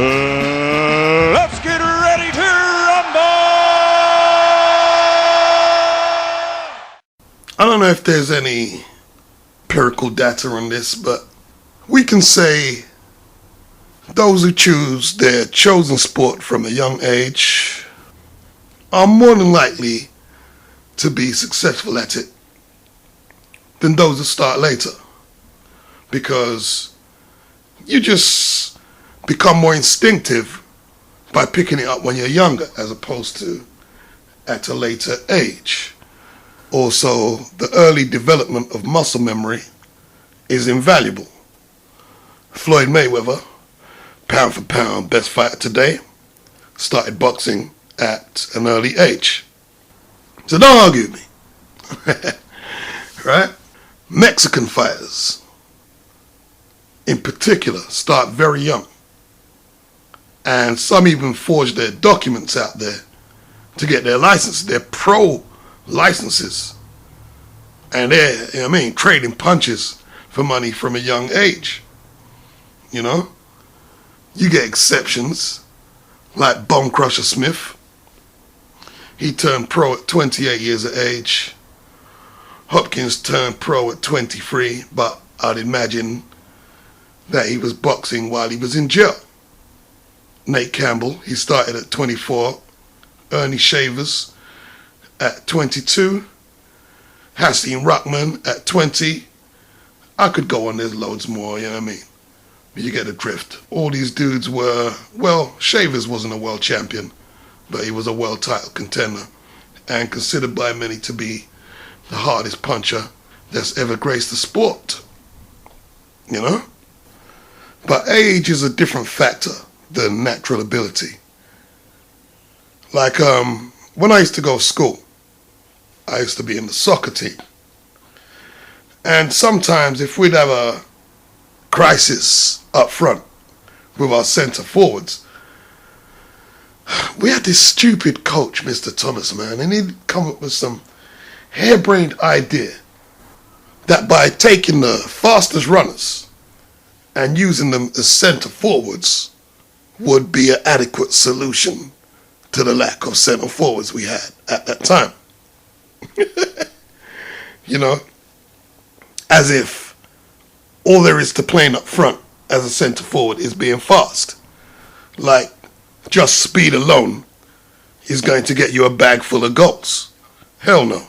Let's get ready to rumble! I don't know if there's any empirical data on this, but we can say those who choose their chosen sport from a young age are more than likely to be successful at it than those who start later, because you just become more instinctive by picking it up when you're younger as opposed to at a later age. Also, the early development of muscle memory is invaluable. Floyd Mayweather, pound for pound best fighter today, started boxing at an early age. So don't argue with me. Right? Mexican fighters, in particular, start very young. And some even forge their documents out there to get their license, their pro licenses. And they're, trading punches for money from a young age. You know? You get exceptions, like Bone Crusher Smith. He turned pro at 28 years of age. Hopkins turned pro at 23, but I'd imagine that he was boxing while he was in jail. Nate Campbell, he started at 24. Ernie Shavers at 22. Hasim Rahman at 20. I could go on, there's loads more, you know what I mean? But you get the drift. All these dudes were, well, Shavers wasn't a world champion, but he was a world title contender and considered by many to be the hardest puncher that's ever graced the sport. You know? But age is a different factor than natural ability. Like when I used to go to school, I used to be in the soccer team. And sometimes if we'd have a crisis up front with our centre forwards, we had this stupid coach, Mr. Thomas, man, and he'd come up with some harebrained idea that by taking the fastest runners and using them as centre forwards would be an adequate solution to the lack of centre forwards we had at that time. You know, as if all there is to playing up front as a centre forward is being fast. Like, just speed alone is going to get you a bag full of goals. Hell no.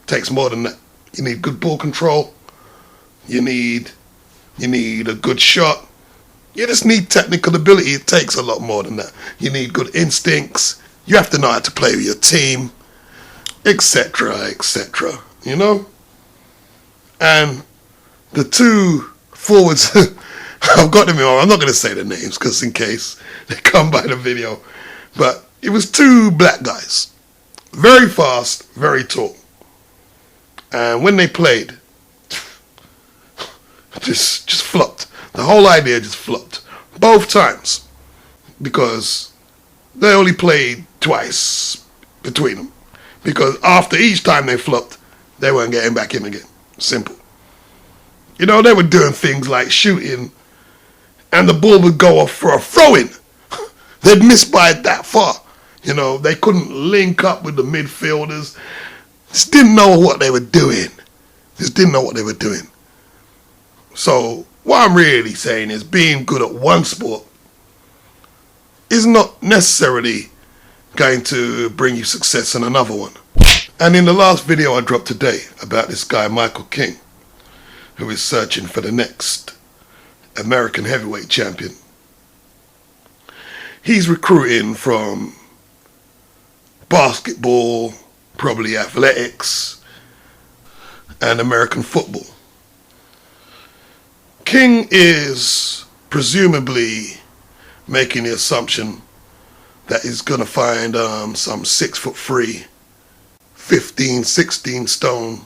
Takes more than that. You need good ball control. You need a good shot. You just need technical ability. It takes a lot more than that. You need good instincts. You have to know how to play with your team, etc., etc. You know? And the two forwards, I've got them in, I'm not going to say their names because in case they come by the video, but it was two black guys. Very fast, very tall. And when they played, just flopped. The whole idea just flopped. Both times. Because they only played twice between them. Because after each time they flopped, they weren't getting back in again. Simple. You know, they were doing things like shooting and the ball would go off for a throw-in. They'd miss by that far. You know, they couldn't link up with the midfielders. Just didn't know what they were doing. So what I'm really saying is being good at one sport is not necessarily going to bring you success in another one. And in the last video I dropped today about this guy Michael King, who is searching for the next American heavyweight champion, he's recruiting from basketball, probably athletics, and American football. King is presumably making the assumption that he's going to find some 6'3", 15, 16 stone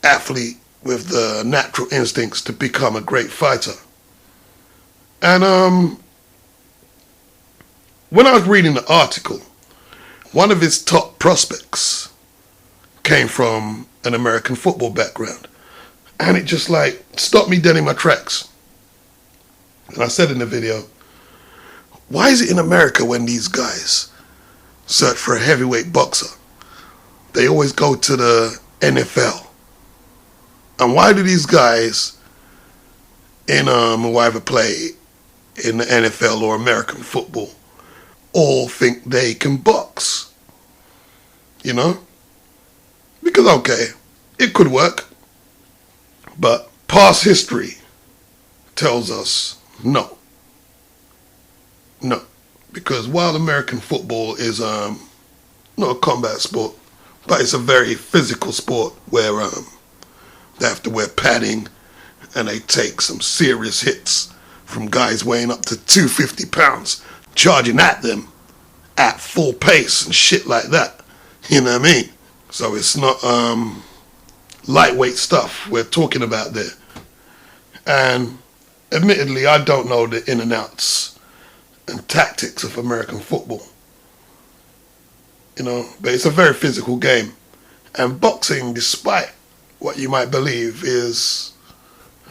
athlete with the natural instincts to become a great fighter. And when I was reading the article, one of his top prospects came from an American football background. And it just like stopped me dead in my tracks. And I said in the video, why is it in America when these guys search for a heavyweight boxer, they always go to the NFL? And why do these guys who either play in the NFL or American football all think they can box? You know? Because, okay, it could work, but past history tells us no. No. Because while American football is not a combat sport, but it's a very physical sport where they have to wear padding and they take some serious hits from guys weighing up to 250 pounds, charging at them at full pace and shit like that. You know what I mean? So it's not lightweight stuff we're talking about there. And admittedly, I don't know the in and outs and tactics of American football. You know, but it's a very physical game. And boxing, despite what you might believe, is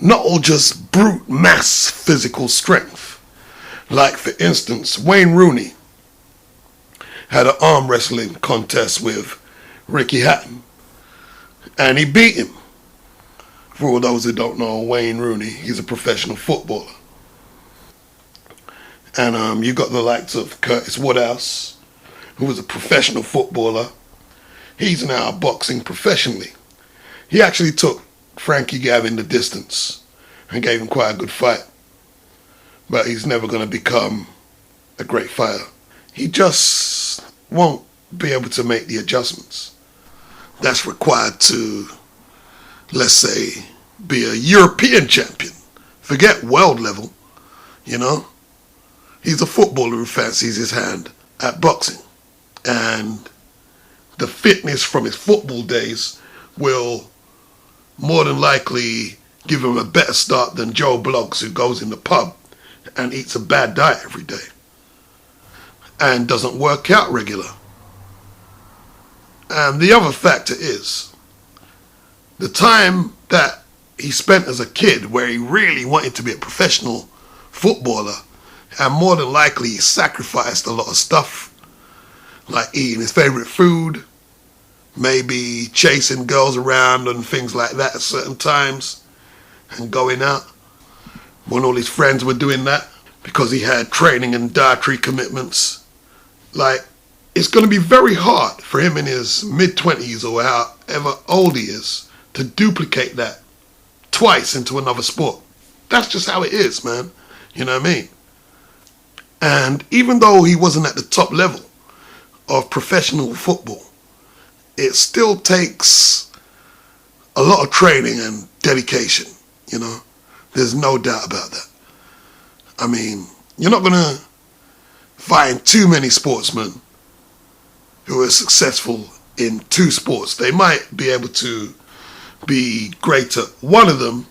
not all just brute mass physical strength. Like, for instance, Wayne Rooney had an arm wrestling contest with Ricky Hatton, and he beat him. For all those who don't know, Wayne Rooney, he's a professional footballer. And you got the likes of Curtis Woodhouse, who was a professional footballer. He's now boxing professionally. He actually took Frankie Gavin the distance and gave him quite a good fight. But he's never going to become a great fighter. He just won't be able to make the adjustments that's required to, let's say, be a European champion. Forget world level, you know. He's a footballer who fancies his hand at boxing. And the fitness from his football days will more than likely give him a better start than Joe Bloggs, who goes in the pub and eats a bad diet every day and doesn't work out regular. And the other factor is the time that he spent as a kid where he really wanted to be a professional footballer, and more than likely he sacrificed a lot of stuff, like eating his favorite food, maybe chasing girls around and things like that at certain times, and going out when all his friends were doing that because he had training and dietary commitments. Like, it's going to be very hard for him in his mid-20s or however old he is to duplicate that twice into another sport. That's just how it is, man. You know what I mean? And even though he wasn't at the top level of professional football, it still takes a lot of training and dedication, you know. There's no doubt about that. I mean, you're not going to find too many sportsmen who are successful in two sports. They might be able to be great at one of them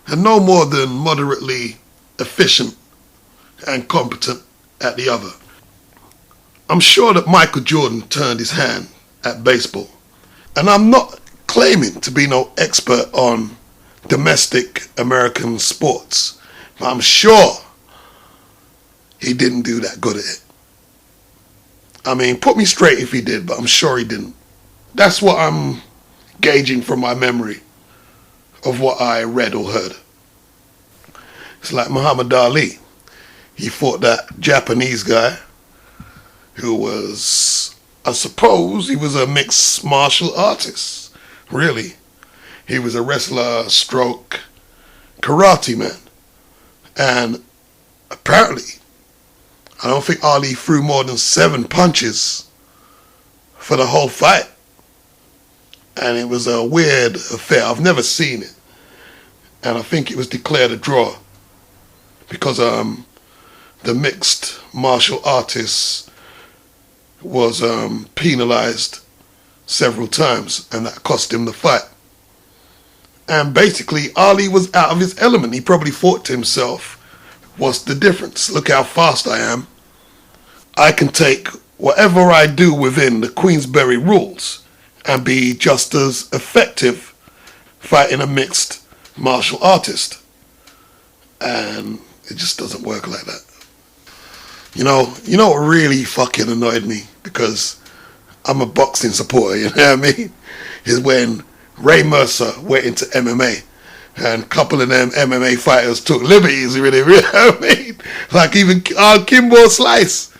and no more than moderately efficient and competent at the other. I'm sure that Michael Jordan turned his hand at baseball. And I'm not claiming to be no expert on domestic American sports, but I'm sure he didn't do that good at it. I mean, put me straight if he did, but I'm sure he didn't. That's what I'm gauging from my memory of what I read or heard. It's like Muhammad Ali. He fought that Japanese guy who was, I suppose, he was a mixed martial artist, really. He was a wrestler stroke karate man. And apparently, I don't think Ali threw more than 7 punches for the whole fight. And it was a weird affair. I've never seen it. And I think it was declared a draw because the mixed martial artist was penalized several times, and that cost him the fight. And basically, Ali was out of his element. He probably thought to himself, what's the difference? Look how fast I am. I can take whatever I do within the Queensberry rules and be just as effective fighting a mixed martial artist. And It just doesn't work like that. You know what really fucking annoyed me, because I'm a boxing supporter, you know what I mean? Is when Ray Mercer went into MMA and a couple of them MMA fighters took liberties with him, you know what I mean? Like even Kimbo Slice,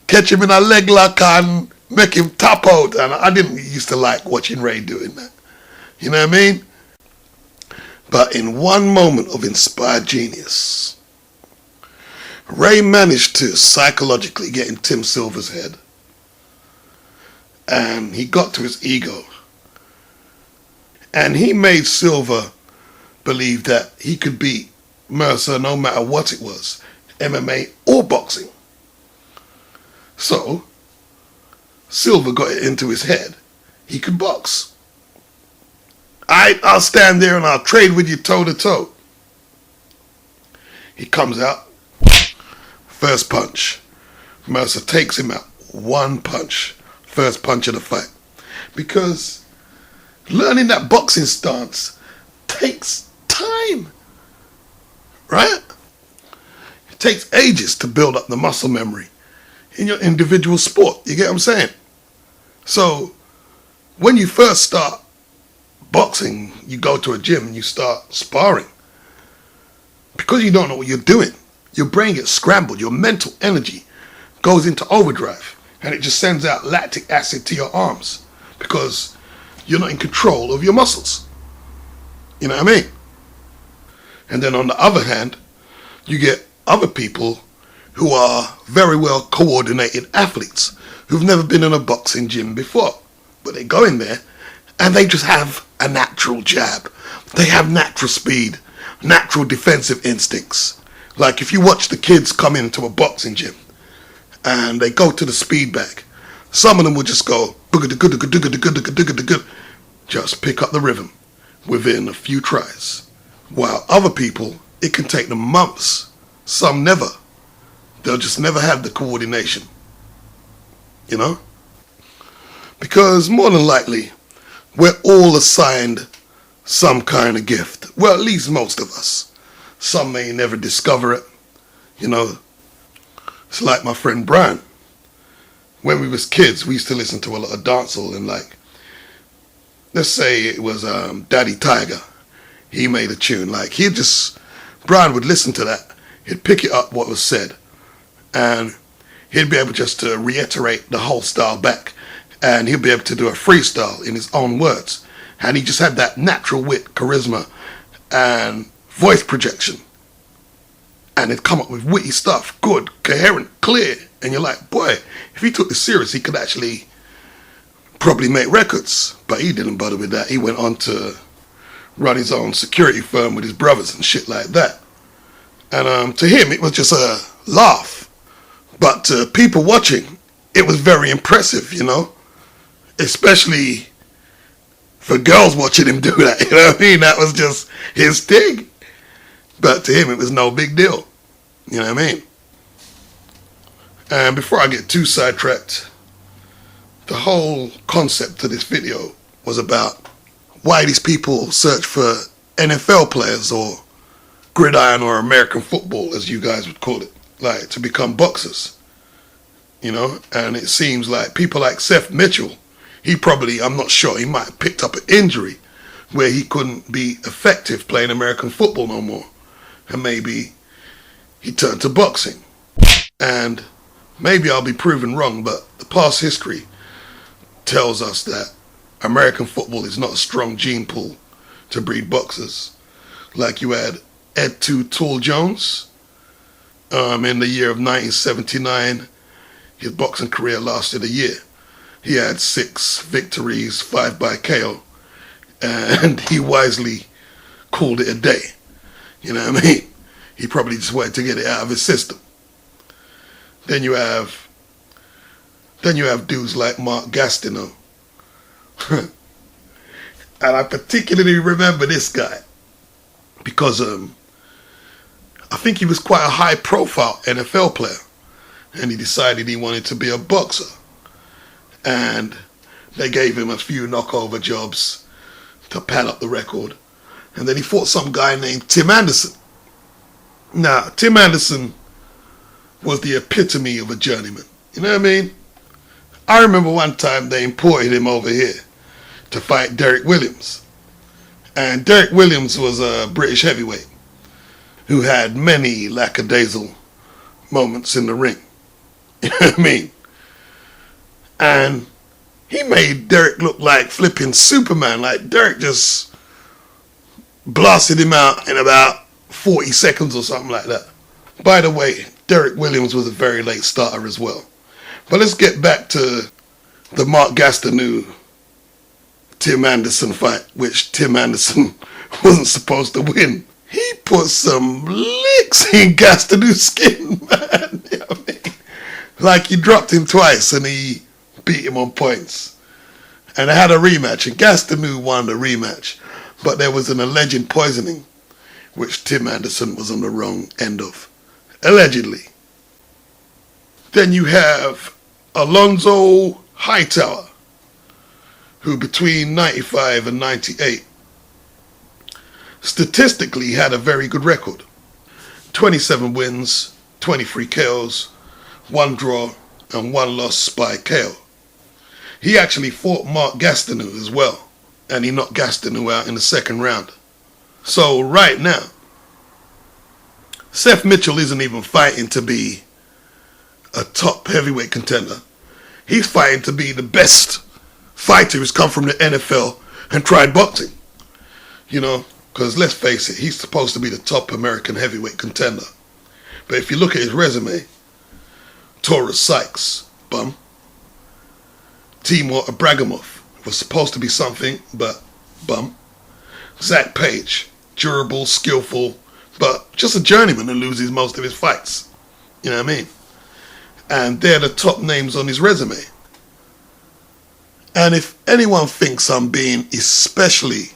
catch him in a leg lock and make him tap out. And I didn't used to like watching Ray doing that. You know what I mean? But in one moment of inspired genius, Ray managed to psychologically get in Tim Silver's head. And he got to his ego. And he made Silver believe that he could beat Mercer no matter what it was, MMA or boxing. So, Silver got it into his head he could box. I'll stand there and I'll trade with you toe to toe. He comes out, first punch. Mercer takes him out, one punch, first punch of the fight. Because learning that boxing stance takes time, right? It takes ages to build up the muscle memory in your individual sport. You get what I'm saying? So when you first start boxing, you go to a gym and you start sparring. Because you don't know what you're doing, your brain gets scrambled, your mental energy goes into overdrive, and it just sends out lactic acid to your arms because you're not in control of your muscles. You know what I mean? And then on the other hand, you get other people who are very well coordinated athletes who've never been in a boxing gym before, but they go in there and they just have a natural jab. They have natural speed, natural defensive instincts. Like if you watch the kids come into a boxing gym and they go to the speed bag, some of them will just go just pick up the rhythm within a few tries. While other people, it can take them months. Some never. They'll just never have the coordination. You know? Because more than likely, we're all assigned some kind of gift. Well, at least most of us. Some may never discover it. You know, it's like my friend Brian. When we was kids, we used to listen to a lot of dancehall, and like, let's say it was Daddy Tiger. He made a tune. Like Brian would listen to that. He'd pick it up what was said, and he'd be able just to reiterate the whole style back, and he'd be able to do a freestyle in his own words. And he just had that natural wit, charisma, and voice projection. And he'd come up with witty stuff, good, coherent, clear. And you're like, boy, if he took this serious, he could actually probably make records. But he didn't bother with that. He went on to run his own security firm with his brothers and shit like that. And to him, it was just a laugh. But to people watching, it was very impressive, you know? Especially for girls watching him do that, you know what I mean? That was just his thing. But to him, it was no big deal. You know what I mean? And before I get too sidetracked, the whole concept of this video was about why these people search for NFL players or gridiron or American football, as you guys would call it, like to become boxers. You know? And it seems like people like Seth Mitchell, he probably, I'm not sure, he might have picked up an injury where he couldn't be effective playing American football no more. And maybe he turned to boxing. And maybe I'll be proven wrong, but the past history tells us that American football is not a strong gene pool to breed boxers. Like you had Ed Too Tall Jones. In the year of 1979, his boxing career lasted a year. He had 6 victories, 5 by KO, and he wisely called it a day. You know what I mean? He probably just wanted to get it out of his system. Then you have dudes like Mark Gastineau. And I particularly remember this guy because I think he was quite a high profile NFL player, and he decided he wanted to be a boxer. And they gave him a few knockover jobs to pad up the record. And then he fought some guy named Tim Anderson. Now, Tim Anderson was the epitome of a journeyman. You know what I mean? I remember one time they imported him over here to fight Derek Williams. And Derek Williams was a British heavyweight who had many lackadaisical moments in the ring. You know what I mean? And he made Derek look like flipping Superman. Like Derek just blasted him out in about 40 seconds or something like that. By the way, Derek Williams was a very late starter as well. But let's get back to the Mark Gastineau Tim Anderson fight, which Tim Anderson wasn't supposed to win. He put some licks in Gastineau's skin, man. You know what I mean? Like he dropped him twice and he beat him on points. And they had a rematch, and Gastineau won the rematch. But there was an alleged poisoning, which Tim Anderson was on the wrong end of. Allegedly. Then you have Alonzo Hightower, who between 95 and 98 statistically had a very good record. 27 wins, 23 KOs, 1 draw, and 1 loss by KO. He actually fought Mark Gastineau as well, and he knocked Gastineau out in the second round. So right now, Seth Mitchell isn't even fighting to be a top heavyweight contender. He's fighting to be the best fighter who's come from the NFL and tried boxing. You know, because let's face it, he's supposed to be the top American heavyweight contender. But if you look at his resume, Taurus Sykes, bum. Timur Ibragimov was supposed to be something, but bum. Zach Page, durable, skillful, but just a journeyman who loses most of his fights. You know what I mean? And they're the top names on his resume. And if anyone thinks I'm being especially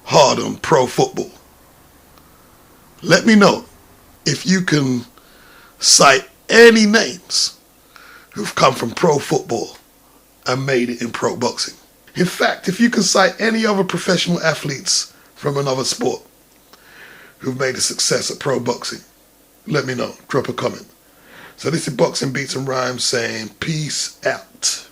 hard on pro football, let me know if you can cite any names who've come from pro football and made it in pro boxing. In fact, if you can cite any other professional athletes from another sport who've made a success at pro boxing, let me know. Drop a comment. So this is Boxing Beats and Rhymes saying peace out.